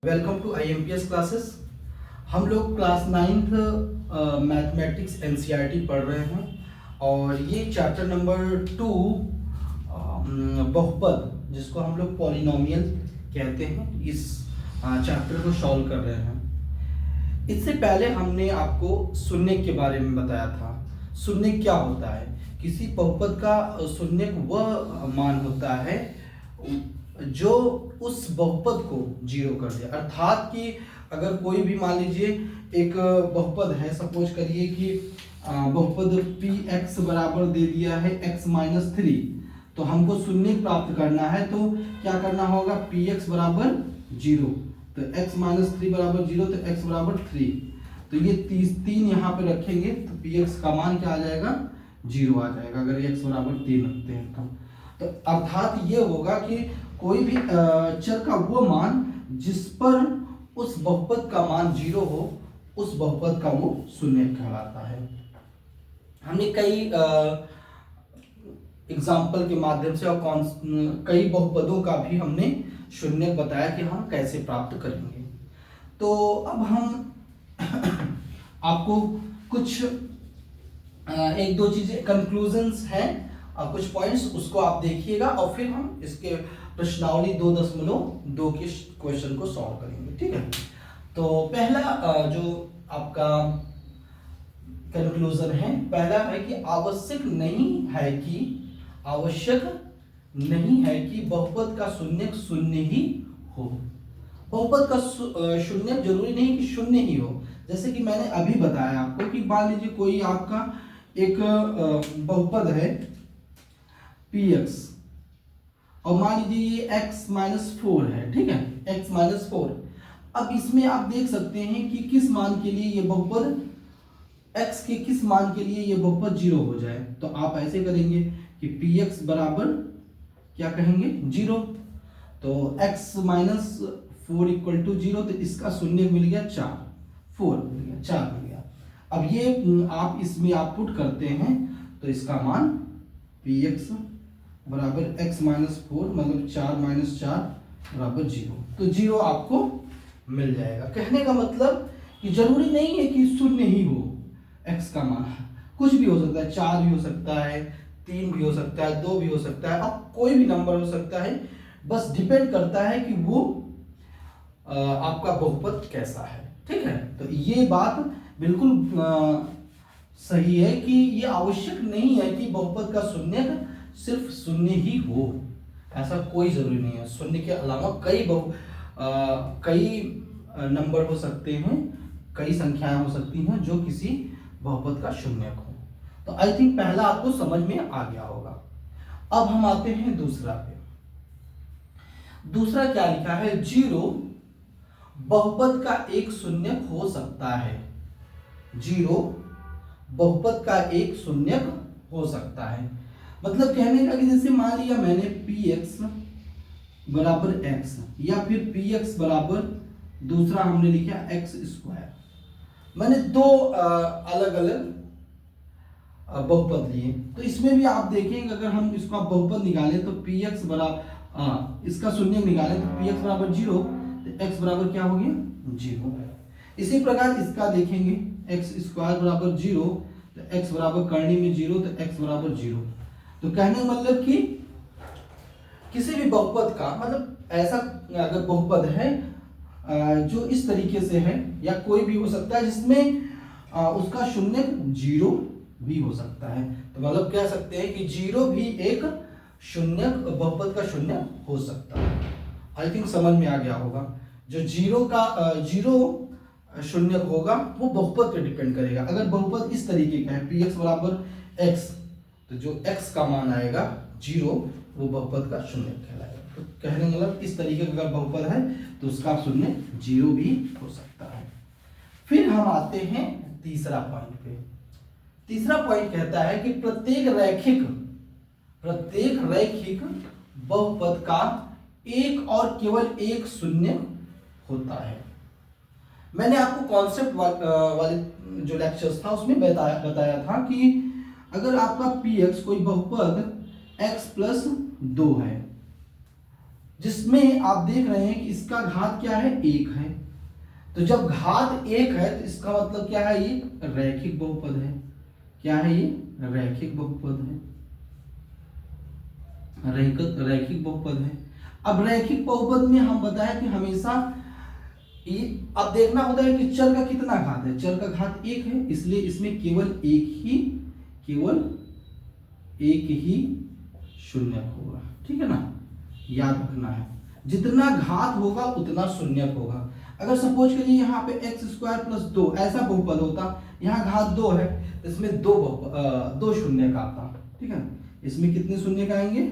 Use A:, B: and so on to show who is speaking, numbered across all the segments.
A: Welcome to IMPS classes. हम लोग class 9th mathematics NCERT पढ़ रहे हैं और ये चैप्टर नंबर 2 बहुपद जिसको हम लोग पॉलिनोमियल कहते हैं, इस चैप्टर को सॉल्व कर रहे हैं। इससे पहले हमने आपको शून्य के बारे में बताया था। शून्य क्या होता है? किसी बहुपद का शून्य वह मान होता है जो उस बहुपद को जीरो कर दे। अर्थात कि अगर कोई भी मान लीजिए एक बहुपद है, सपोज करिए कि बहुपद px बराबर दे दिया है x-3, तो हमको शून्य प्राप्त करना है तो क्या करना होगा? px बराबर 0, तो x-3 बराबर 0, तो x बराबर 3, तो ये 3 यहाँ पे रखेंगे तो px का मान क्या आ जाएगा? 0 आ जाएगा अगर x बराबर 3 रखते हैं तो अर्थात ये होगा कि कोई भी चर का वो मान जिस पर उस बहुपद का मान 0 हो, उस बहुपद का वो शून्य कहलाता है। हमने कई एग्जाम्पल के माध्यम से और कई बहुपदों का भी हमने शून्य बताया कि हम कैसे प्राप्त करेंगे। तो अब हम आपको कुछ एक दो चीजें कंक्लूजन्स हैं, कुछ पॉइंट्स उसको आप देखिएगा और फिर हम इसके प्रश्नावली 2.2 के क्वेश्चन को सॉल्व करेंगे। ठीक है, तो पहला जो आपका कंक्लूजन है, पहला है कि आवश्यक नहीं है कि बहुपद का शून्य शून्य ही हो। बहुपद का शून्य जरूरी नहीं कि शून्य ही हो। जैसे कि मैंने अभी बताया आपको कि मान लीजिए कोई आपका एक बहुपद है px और मान लीजिए ये x-4 है। ठीक है, x-4। अब इसमें आप देख सकते हैं कि किस मान के लिए ये बहुपद x के किस मान के लिए ये बहुपद 0 हो जाए, तो आप ऐसे करेंगे कि px बराबर क्या कहेंगे? 0, तो x-4 इक्वल टू 0, तो इसका शून्य मिल गया 4, 4 मिल गया, 4 मिल गया। अब ये आप इसमें आप पुट करते हैं तो इसका मान px बराबर x-4 मतलब 4 - 4 बराबर 0, तो 0 आपको मिल जाएगा। कहने का मतलब कि जरूरी नहीं है कि शून्य ही हो x का मान, कुछ भी हो सकता है, 4 भी हो सकता है, 3 भी हो सकता है, 2 भी हो सकता है, अब कोई भी नंबर हो सकता है। बस डिपेंड करता है कि वो आपका बहुपद कैसा है। ठीक है, तो ये बात बिल्कुल सही है कि ये आवश्यक नहीं है कि बहुपद का शून्य सिर्फ शून्य ही हो, ऐसा कोई जरूरी नहीं है। शून्य के अलावा कई नंबर हो सकते हैं, कई संख्याएं हो सकती हैं जो किसी बहुपद का शून्य हो। तो आई थिंक पहला आपको समझ में आ गया होगा। अब हम आते हैं दूसरा पे। दूसरा क्या लिखा है? 0 बहुपद का एक शून्य हो सकता है। 0 बहुपद का एक शून्य हो सकता है। मतलब कहने का कि जैसे मान लिया मैंने px बराबर x या फिर px बराबर दूसरा हमने लिखा x²। मैंने दो अलग अलग बहुपद लिए, तो इसमें भी आप देखेंगे अगर हम इसका बहुपद निकालें तो px बराबर इसका शून्य निकालें तो px बराबर 0, तो x बराबर क्या हो गया? 0। इसी प्रकार इसका देखेंगे x² बराबर 0, तो x बराबर करनी में 0, तो x बराबर 0। तो कहने का मतलब कि किसी भी बहुपद का मतलब ऐसा अगर बहुपद है जो इस तरीके से है, या कोई भी हो सकता है जिसमें उसका शून्य 0 भी हो सकता है, तो मतलब कह सकते हैं कि 0 भी एक शून्य बहुपद का शून्य हो सकता है। आई थिंक समझ में आ गया होगा। जो 0 शून्य होगा वो बहुपद पे डिपेंड करेगा। अगर बहुपद इस तरीके का है px बराबर x, तो जो x का मान आएगा 0 वो बहुपद का शून्य कहलाएगा। तो कहने मतलब इस तरीके का अगर बहुपद है तो उसका शून्य 0 भी हो सकता है। फिर हम आते हैं तीसरा पॉइंट पे। तीसरा पॉइंट कहता है कि प्रत्येक रैखिक बहुपद का एक और केवल एक शून्य होता है। मैंने आपको कॉन्सेप्ट वाले जो लेक्चर्स था उसमें बताया था कि अगर आपका px कोई बहुपद x + 2 है, जिसमें आप देख रहे हैं कि इसका घात क्या है, 1 है। तो जब घात 1 है तो इसका मतलब क्या है, ये रैखिक बहुपद है। क्या है ये, रैखिक बहुपद है, रैखिक बहुपद है। अब रैखिक बहुपद में हम बताया कि हमेशा ये अब देखना होता है कि चर का कितना घात है। चर का घात 1 है, इसलिए इसमें केवल एक ही शून्य होगा। ठीक है ना, याद रखना है, जितना घात होगा उतना शून्य होगा। अगर सपोज करिए यहाँ पे x² + 2 ऐसा बहुपद होता, यहाँ घात 2 है, इसमें दो शून्य का आता। ठीक है, इसमें कितने शून्य का आएंगे,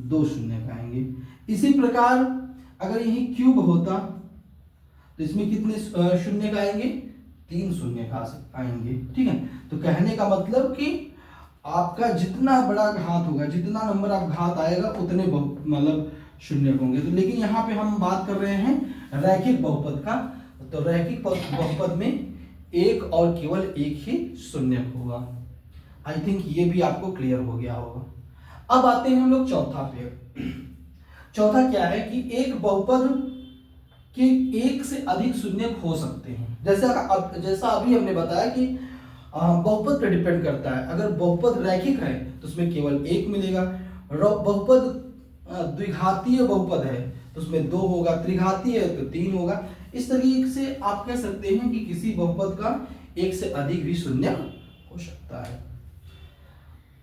A: 2 शून्य का आएंगे। इसी प्रकार अगर यही क्यूब होता तो इसमें कितने शून्य का आएंगे, 3 शून्य का आएंगे। ठीक है, तो कहने का मतलब कि आपका जितना बड़ा घात होगा, जितना नंबर आप घात आएगा उतने मतलब शून्य होंगे। तो लेकिन यहाँ पे हम बात कर रहे हैं रैखिक बहुपद का, तो रैखिक बहुपद में एक और केवल एक ही शून्य होगा। आई थिंक ये भी आपको क्लियर हो गया होगा। अब आते हैं हम लोग चौथा पे। चौथा क्या है कि एक बहुपद के एक से अधिक शून्य हो सकते हैं। जैसा अभी हमने बताया कि बहुपद पर डिपेंड करता है। अगर बहुपद रैखिक है तो उसमें केवल 1 मिलेगा, बहुपद द्विघातीय बहुपद है तो उसमें 2 होगा, त्रिघातीय है तो 3 होगा। इस तरीके से आप कह सकते हैं कि किसी बहुपद का एक से अधिक भी शून्य हो सकता है।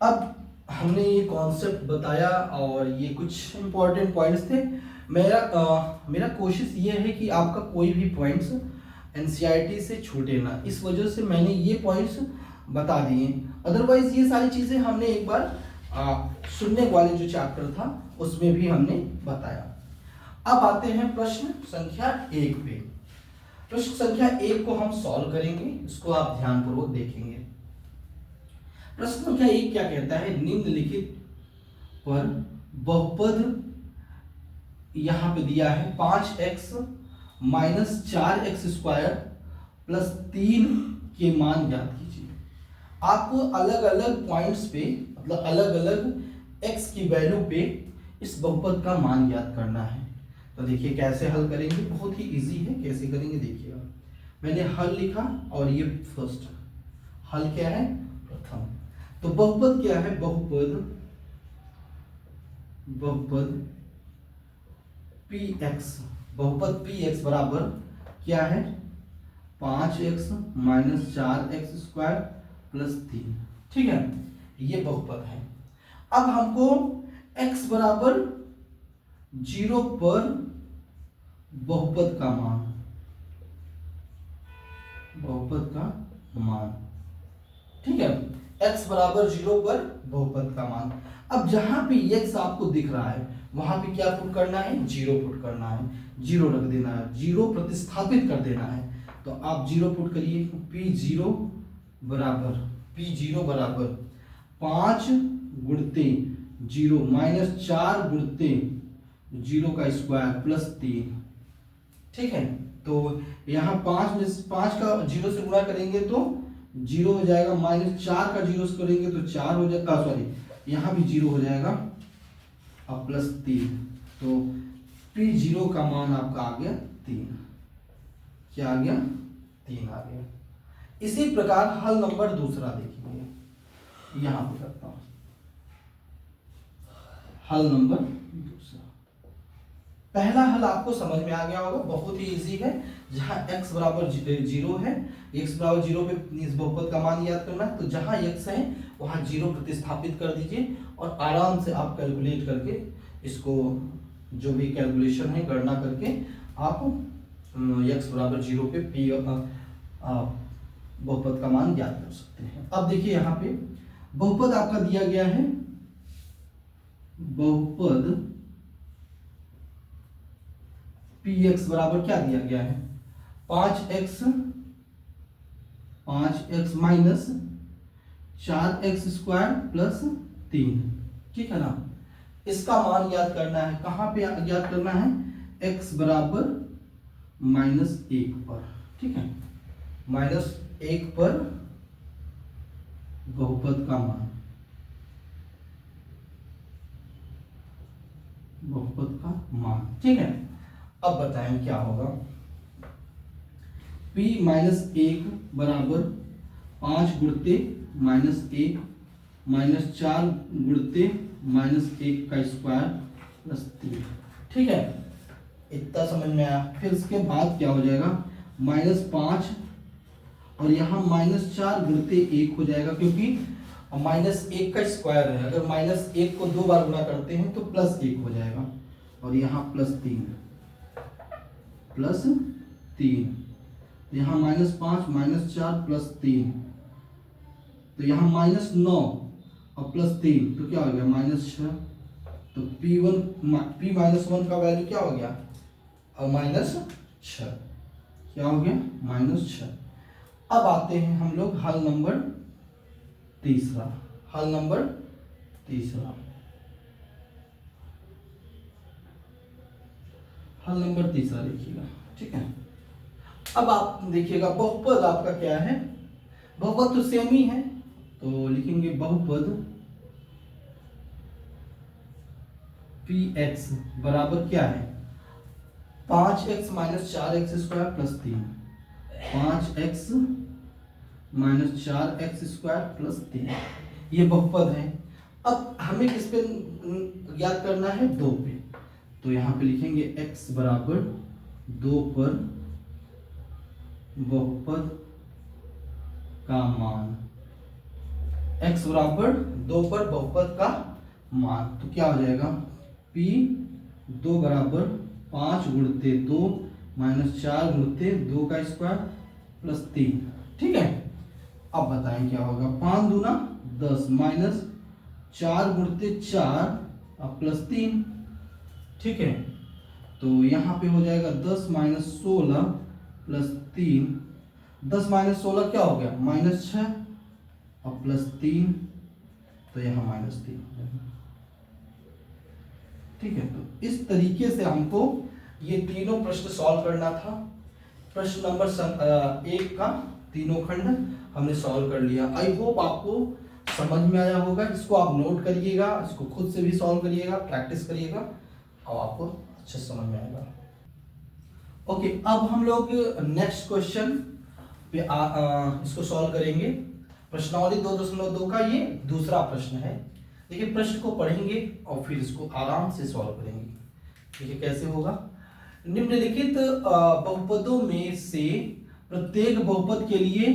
A: अब हमने ये कॉन्सेप्ट बताया और ये कुछ इंपॉर्टेंट पॉइंट्स थे। मेरा कोशिश ये है कि आपका कोई भी पॉइंट्स एनसीईआरटी से छूटे ना, इस वजह से मैंने ये पॉइंट्स बता दिए। अदरवाइज ये सारी चीज़ें हमने एक बार शून्य वाले जो चैप्टर था उसमें भी हमने बताया। अब आते हैं प्रश्न संख्या 1 पे। प्रश्न संख्या 1 को हम सॉल्व करेंगे, इसको आप ध्यानपूर्वक देखेंगे। प्रश्न संख्या 1 क्या कहता है, निम्नलिखित पर बहुपद यहां पे दिया है 5x - 4x² + 3 के मान ज्ञात कीजिए। आपको अलग अलग पॉइंट्स पे, मतलब अलग अलग x की वैल्यू पे इस बहुपद का मान ज्ञात करना है। तो देखिए कैसे हल करेंगे, बहुत ही इजी है। कैसे करेंगे देखिएगा, मैंने हल लिखा और ये फर्स्ट हल क्या है, प्रथम। तो बहुपद क्या है, बहुपद px, बहुपद px बराबर क्या है, 5x - 4x² + 3। ठीक है, ये बहुपद है। अब हमको x बराबर 0 पर बहुपद का मान, ठीक है, x बराबर 0 पर बहुपद का मान। अब जहां पे x आपको दिख रहा है वहां पे क्या पुट करना है, 0 पुट करना है, 0 रख देना है, 0 प्रतिस्थापित कर देना है। तो आप 0 पुट करिए, p0 बराबर 5 गुणते 0 - 4 गुणते 0 का स्क्वायर + 3। ठीक है, तो यहाँ 5 का 0 से गुणा करेंगे तो 0 हो जाएगा, -4 का 0 से करेंगे तो 4 हो जाएगा, सॉरी यहाँ भी 0 हो जाएगा, अब +3। तो p0 का मान आपका आ गया 3। क्या आ गया, 3 आ गया। इसी प्रकार हल नंबर दूसरा देखेंगे, यहां पे करता हूं हल नंबर दूसरा। पहला हल आपको समझ में आ गया होगा, बहुत ही इजी है। जहां x बराबर 0 है, x बराबर 0 पे इस बहुपद का मान याद करना है। तो जहां x है वहां 0 प्रतिस्थापित कर दीजिए और आराम से आप कैलकुलेट करके इसको, जो भी कैलकुलेशन है गणना करके आप x बराबर 0 पे p बहुपद का मान ज्ञात कर सकते हैं। अब देखिए यहाँ पे बहुपद आपका दिया गया है, बहुपद px बराबर क्या दिया गया है, 5x - 4x² + 3। ठीक है ना, इसका मान याद करना है। कहां पे याद करना है, x बराबर -1 पर। ठीक है, -1 पर बहुपद का मान। बहुपद का मान। ठीक है, अब बताएं क्या होगा। p माइनस 1 बराबर 5 गुणते माइनस 1 माइनस 4 गुणते माइनस 1 का स्क्वायर प्लस 3। ठीक है, इतना समझ में आया। फिर उसके बाद क्या हो जाएगा, -5 और यहाँ -4 गुणते 1 हो जाएगा, क्योंकि -1 का स्क्वायर है। अगर -1 को 2 बार गुणा करते हैं तो +1 हो जाएगा, और यहाँ +3 यहाँ -5 -4 +3, तो यहाँ -9 और +3 तो क्या हो गया -6। तो p-1 का वैल्यू क्या हो गया, और -6 क्या हो गया, -6। अब आते हैं हम लोग हल नंबर तीसरा। हल नंबर तीसरा देखिएगा। ठीक है, अब आप देखिएगा बहुपद आपका क्या है, बहुपद तो सेम ही है, तो लिखेंगे बहुपद px बराबर क्या है, 5x minus 4x square plus 3, 5x minus 4x square plus 3, ये बहुपद है। अब हमें किस पे ज्ञात करना है, 2 पे, तो यहाँ पे लिखेंगे x बराबर 2 पर बहुपद का मान, x बराबर 2 पर बहुपद का मान, तो क्या हो जाएगा, p 2 बराबर 5 गुणते 2 माइनस 4 गुणते 2 का स्क्वायर प्लस 3। ठीक है, अब बताएं क्या होगा, 5 दूना 10 माइनस 4 गुणते 4 और प्लस 3। ठीक है, तो यहाँ पे हो जाएगा 10 माइनस 16 प्लस 3, 10 माइनस 16 क्या हो गया, -6 और प्लस 3, तो यहाँ -3 हो जाएगा। ठीक है, तो इस तरीके से हमको ये तीनों प्रश्न सॉल्व करना था। प्रश्न नंबर 1 का तीनों खंड हमने सॉल्व कर लिया। आई होप आपको समझ में आया होगा। इसको आप नोट करिएगा, इसको खुद से भी सॉल्व करिएगा, प्रैक्टिस करिएगा, और आपको अच्छे समझ में आएगा। ओके, अब हम लोग नेक्स्ट क्वेश्चन पे इसको सॉल्व करेंगे। प्रश्नावली 2.2 का ये दूसरा प्रश्न है। देखिए, प्रश्न को पढ़ेंगे और फिर इसको आराम से सॉल्व करेंगे। देखिए कैसे होगा, निम्नलिखित बहुपदों में से प्रत्येक बहुपद के लिए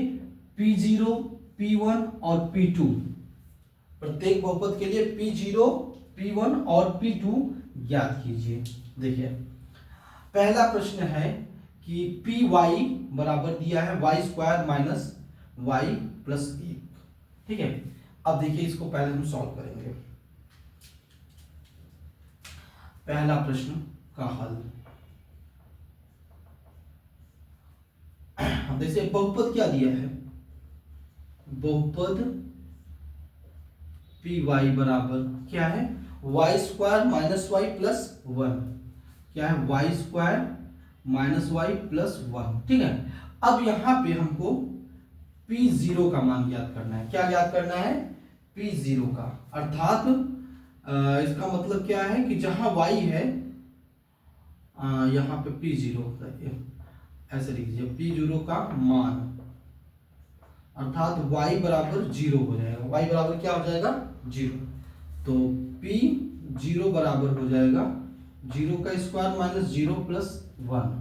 A: P0, P1 और P2, प्रत्येक बहुपद के लिए P0, P1 और P2 ज्ञात कीजिए। देखिए, पहला प्रश्न है कि Py बराबर दिया है y² माइनस y प्लस 1। ठीक है, अब देखिए इसको पहले हम सॉल्व करेंगे। पहला प्रश्न का हल, जैसे बहुपद क्या दिया है, बहुपद Py बराबर क्या है, y² माइनस y प्लस 1, क्या है, y² माइनस y प्लस 1। ठीक है, अब यहां पे हमको P0 का मान ज्ञात करना है। क्या ज्ञात करना है, P0 का, अर्थात इसका मतलब क्या है कि जहां y है यहाँ पे P0 ऐसे लिख दीजिए, P0 का मान, अर्थात y बराबर 0 हो जाएगा। y बराबर क्या हो जाएगा, 0, तो P0 बराबर हो जाएगा 0 का स्क्वायर माइनस 0 प्लस 1,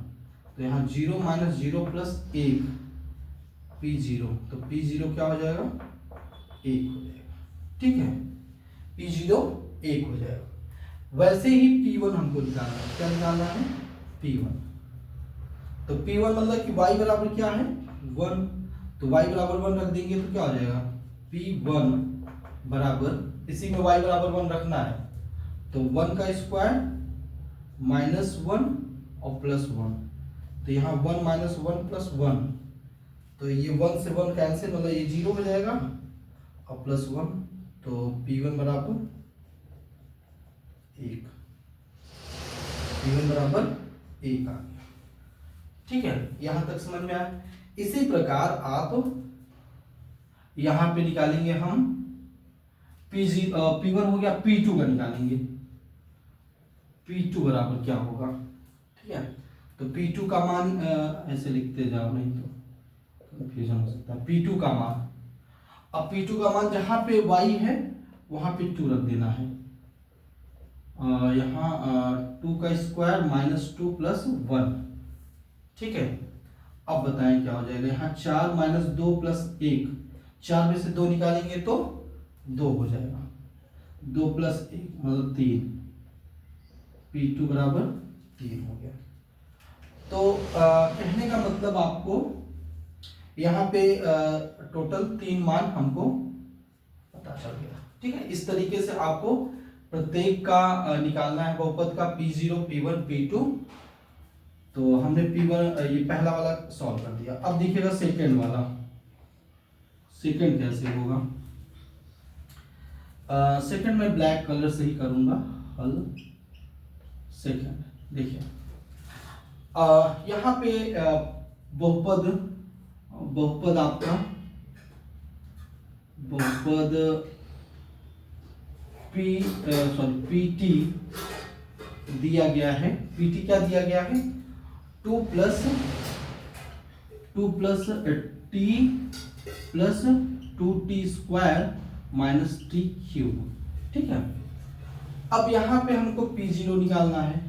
A: तो यहाँ 0 माइनस 0 प्लस 1 P0, तो P0 क्या हो जाएगा, 1 हो जाएगा। ठीक है, P0 1 हो जाएगा। वैसे ही P1 हमको निकालना है। क्या निकालना है, P1, तो P1 मतलब कि y बराबर क्या है, 1, तो y बराबर 1 रख देंगे तो क्या हो जाएगा, P1 बराबर, इसी में y बराबर 1 रखना है, तो 1 का स्क्वायर माइनस 1 और प्लस 1, तो यहाँ 1 माइनस 1 प्लस 1, तो ये 1 से 1 कैंसिल, मतलब ये 0 हो जाएगा और प्लस 1, तो P1 बराबर 1, P1 बराबर 1 आ गया। ठीक है, यहां तक समझ में आया। इसी प्रकार आप यहां पे निकालेंगे हम P1 हो गया, P2 का निकालेंगे। P2 बराबर क्या होगा, ठीक है। तो P2 का मान ऐसे लिखते जाओ, नहीं तो कंफ्यूजन हो सकता है। P2 का मान, अब P2 का मान जहां पे y है वहां पे 2 रख देना है। यहाँ 2 का स्क्वायर माइनस 2 प्लस 1, ठीक है। अब बताएं क्या हो जाएगा, यहाँ 4 माइनस 2 प्लस 1, 4 में से 2 निकालेंगे तो 2 हो जाएगा, 2 प्लस 1 मतलब 3, P2 बराबर 3 हो गया। तो कहने का मतलब आपको यहाँ पे टोटल 3 मान हमको पता चल गया, ठीक है। इस तरीके से आपको प्रत्येक का निकालना है बहुपद का, P0, P1, P2। तो हमने P1 ये पहला वाला सॉल्व कर दिया। अब देखिएगा सेकंड वाला, सेकंड कैसे होगा। सेकंड में ब्लैक कलर से ही करूंगा हल। सेकंड देखिए, यहाँ पे बहुपद आपका बहुपद PT दिया गया है। PT क्या दिया गया है, 2 plus t plus 2t square minus t cube, ठीक है। अब यहाँ पे हमको P0 निकालना है।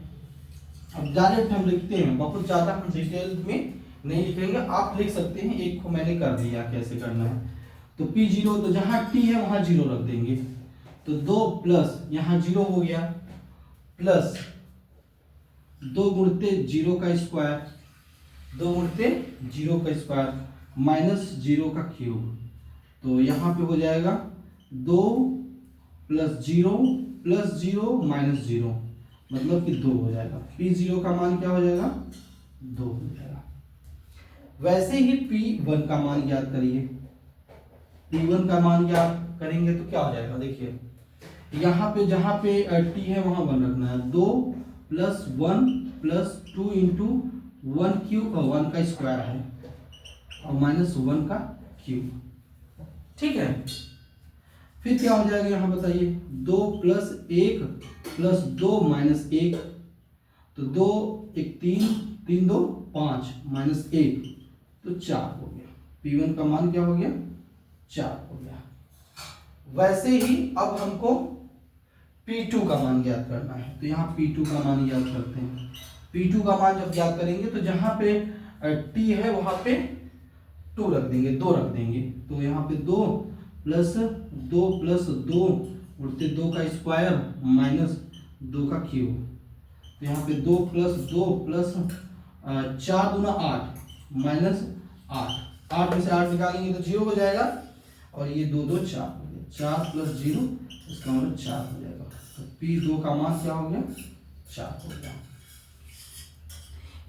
A: अब डायरेक्ट हम लिखते हैं, बहुत ज्यादा हम डिटेल में नहीं लिखेंगे, आप लिख सकते हैं, एक को मैंने कर दिया कैसे करना है। तो P0, तो जहां t है वहां 0 रख देंगे, तो 2 प्लस यहाँ 0 हो गया, प्लस 2 गुणते 0 का स्क्वायर, 2 गुणते 0 का स्क्वायर माइनस 0 का क्यूब। तो यहाँ पे हो जाएगा 2 प्लस 0 माइनस 0, मतलब कि 2 हो जाएगा। P0 का मान क्या हो जाएगा, 2 हो जाएगा। वैसे ही P1 का मान ज्ञात करिए। P1 का मान ज्ञात करेंगे तो क्या हो जाएगा, देखिए यहाँ पे जहां पे t है वहां 1 रखना है, 2 प्लस 1 प्लस 2 इंटू 1 क्यूब, 1 का स्क्वायर है और माइनस 1 का क्यूब, ठीक है। फिर क्या हो जाएगा यहाँ बताइए, 2 प्लस 1 प्लस 2 माइनस 1, तो 2 1 3, 3 2 5 माइनस 1, तो 4 हो गया। P1 का मान क्या हो गया, 4 हो गया। वैसे ही अब हमको P2 का मान ज्ञात करना है, तो यहाँ P2 का मान ज्ञात करते हैं। P2 का मान जब ज्ञात करेंगे तो जहां पे t है वहां पे 2 रख देंगे, 2 रख देंगे, तो यहाँ पे 2 प्लस 2 उड़ते 2 का स्क्वायर माइनस 2 का क्यूब, तो यहाँ पे 2 प्लस 4 दूना 8 माइनस 8 में से 8 निकालेंगे तो 0 हो जाएगा, और ये 2 2 4 हो गया, 4 प्लस 0 इसका मतलब 4 हो जाएगा। तो P2 का मान क्या हो गया, 4 हो गया।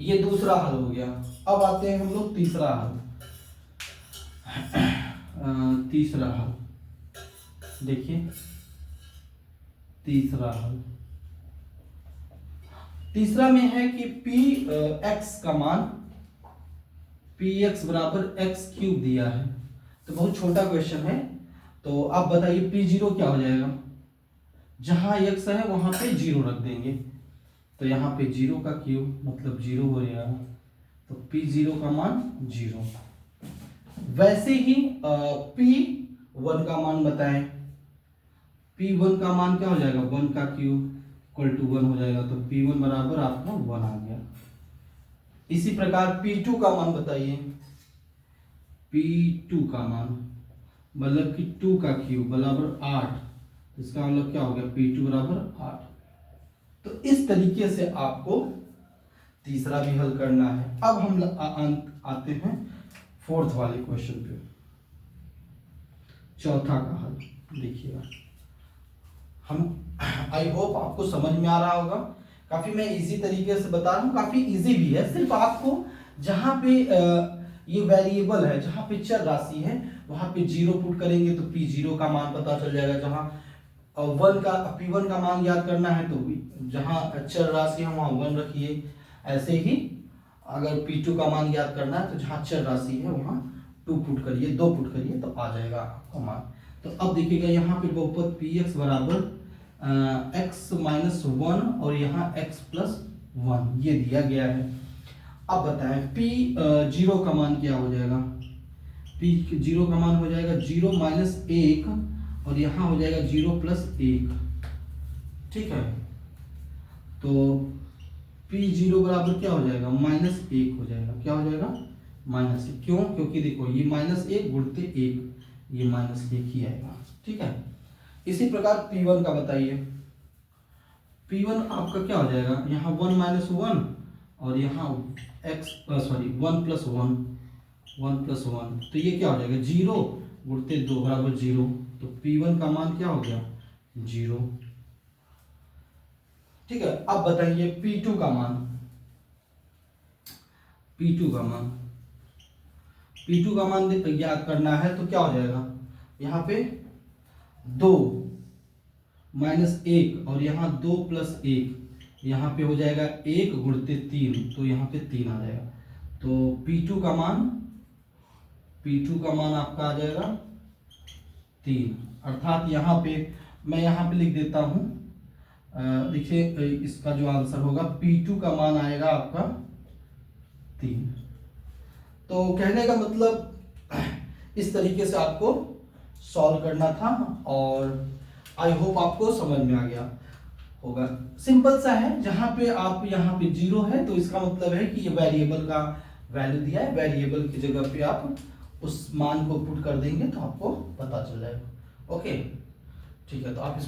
A: ये दूसरा हल हो गया। अब आते हैं हम लोग तीसरा हल। तीसरा हल देखिए, तीसरा हल, तीसरा में है कि Px का मान, Px बराबर x क्यूब दिया है, तो बहुत छोटा क्वेश्चन है। तो आप बताइए P0 क्या हो जाएगा, जहां x है वहां पे 0 रख देंगे, तो यहाँ पे 0 का क्यूब मतलब 0 हो जाएगा, तो P0 का मान 0। वैसे ही P1 का मान बताएं, P1 का मान क्या हो जाएगा, 1 का क्यूब इक्वल टू 1 हो जाएगा, तो P1 बराबर आपका 1 आ गया। इसी प्रकार P2 का मान बताइए, P2 का मान मतलब कि 2 का क्यूब बराबर 8, इसका मतलब क्या हो गया, P2 बराबर 8। तो इस तरीके से आपको तीसरा भी हल करना है। अब हम आते हैं फोर्थ वाले क्वेश्चन पे, चौथा का हल। देखिएगा, हम आई होप आपको समझ में आ रहा होगा, काफी मैं इजी तरीके से बता रहा हूँ, काफी इजी भी है। सिर्फ आपको जहां पे ये वेरिएबल है, जहां पे चर राशि है वहां पे 0 पुट करेंगे तो P0 का मान पता चल जाएगा। जहां P1 का मान याद करना है तो जहां चर राशि है वहां 1 रखिए। ऐसे ही अगर P2 का मान याद करना है तो जहां चर राशि है वहां 2 पुट करिए, 2 पुट करिए तो आ जाएगा आपका मान। तो अब देखिएगा यहाँ पे बहुपद Px बराबर x माइनस वन और यहाँ x प्लस वन ये दिया गया है। अब बताएं p जीरो का मान क्या हो जाएगा, p जीरो का मान हो जाएगा जीरो माइनस एक और यहाँ हो जाएगा जीरो प्लस एक, ठीक है। तो p जीरो बराबर क्या हो जाएगा माइनस एक हो जाएगा, क्या हो जाएगा माइनस एक, क्यों, क्योंकि देखो ये माइनस एक गुणते एक, ये माइनस एक ही आएगा, ठीक है। इसी प्रकार p1 का बताइए, p1 आपका क्या हो जाएगा, यहाँ वन माइनस वन और यहाँ x sorry one plus one, one plus one, तो ये क्या हो जाएगा जीरो गुणते दो बराबर जीरो, तो p1 का मान क्या हो गया जीरो, ठीक है। अब बताइए p2 का मान, p2 का मान, p2 का मान याद करना है तो क्या हो जाएगा, यहाँ पे दो माइनस एक और यहाँ दो प्लस एक, यहाँ पे हो जाएगा एक गुणते तीन, तो यहाँ पे तीन आ जाएगा। तो p2 का मान, p2 का मान आपका आ जाएगा तीन, अर्थात यहाँ पे मैं यहाँ पे लिख देता हूँ, देखिए इसका जो आंसर होगा p2 का मान आएगा आपका तीन। तो कहने का मतलब इस तरीके से आपको सॉल्व करना था और आई होप आपको समझ में आ गया होगा। सिंपल सा है, जहां पे आप यहाँ पे जीरो है तो इसका मतलब है कि ये वेरिएबल का वैल्यू दिया है, वेरिएबल की जगह पे आप उस मान को पुट कर देंगे तो आपको पता चल जाएगा। ओके, ठीक है, तो आप इसको